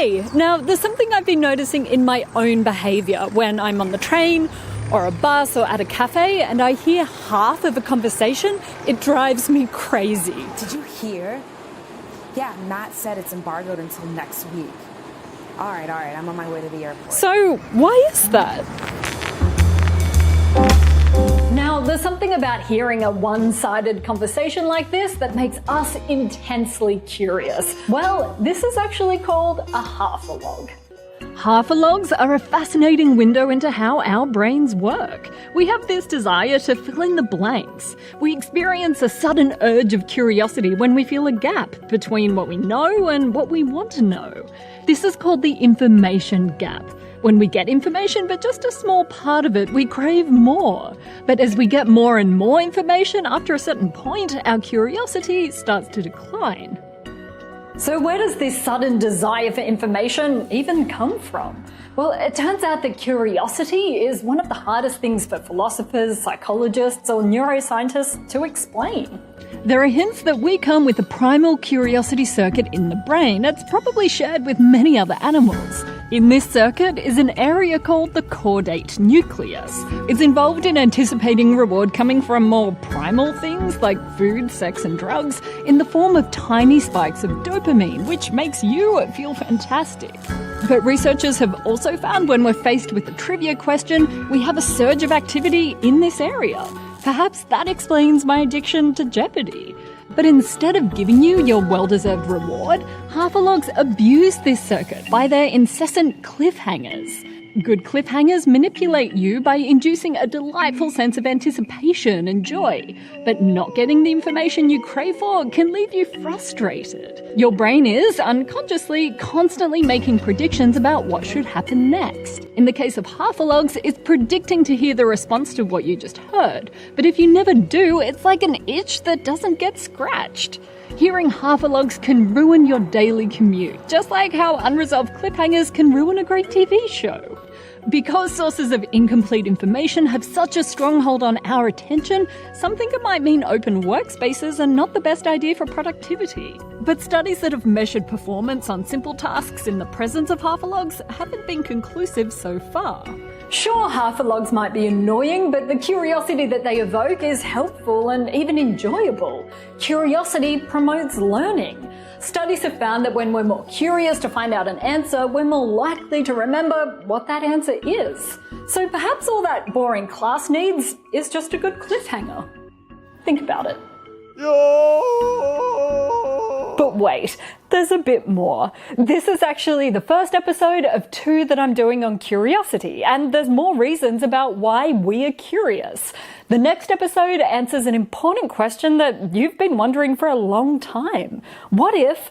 Hey, now there's something I've been noticing in my own behaviour when I'm on the train or a bus or at a cafe and I hear half of a conversation. It drives me crazy. Did you hear? Yeah, Matt said it's embargoed until next week. All right, I'm on my way to the airport. So, why is that? Now, there's something about hearing a one-sided conversation like this that makes us intensely curious. Well, this is actually called a halfalogue. Halfalogues are a fascinating window into how our brains work. We have this desire to fill in the blanks. We experience a sudden urge of curiosity when we feel a gap between what we know and what we want to know. This is called the information gap. When we get information, but just a small part of it, we crave more. But as we get more and more information, after a certain point, our curiosity starts to decline. So where does this sudden desire for information even come from? Well, it turns out that curiosity is one of the hardest things for philosophers, psychologists, or neuroscientists to explain. There are hints that we come with a primal curiosity circuit in the brain that's probably shared with many other animals. In this circuit is an area called the caudate nucleus. It's involved in anticipating reward coming from more primal things like food, sex and drugs in the form of tiny spikes of dopamine, which makes you feel fantastic. But researchers have also found when we're faced with a trivia question, we have a surge of activity in this area. Perhaps that explains my addiction to Jeopardy! But instead of giving you your well-deserved reward, halfalogues abuse this circuit by their incessant cliffhangers. Good cliffhangers manipulate you by inducing a delightful sense of anticipation and joy, but not getting the information you crave for can leave you frustrated. Your brain is, unconsciously, constantly making predictions about what should happen next. In the case of halfalogues, it's predicting to hear the response to what you just heard, but if you never do, it's like an itch that doesn't get scratched. Hearing halfalogues can ruin your daily commute, just like how unresolved cliffhangers can ruin a great TV show. Because sources of incomplete information have such a stronghold on our attention, some think it might mean open workspaces are not the best idea for productivity. But studies that have measured performance on simple tasks in the presence of halfalogues haven't been conclusive so far. Sure, halfalogues might be annoying, but the curiosity that they evoke is helpful and even enjoyable. Curiosity promotes learning. Studies have found that when we're more curious to find out an answer, we're more likely to remember what that answer is. So perhaps all that boring class needs is just a good cliffhanger. Think about it. But wait, there's a bit more. This is actually the first episode of 2 that I'm doing on curiosity, and there's more reasons about why we are curious. The next episode answers an important question that you've been wondering for a long time. What if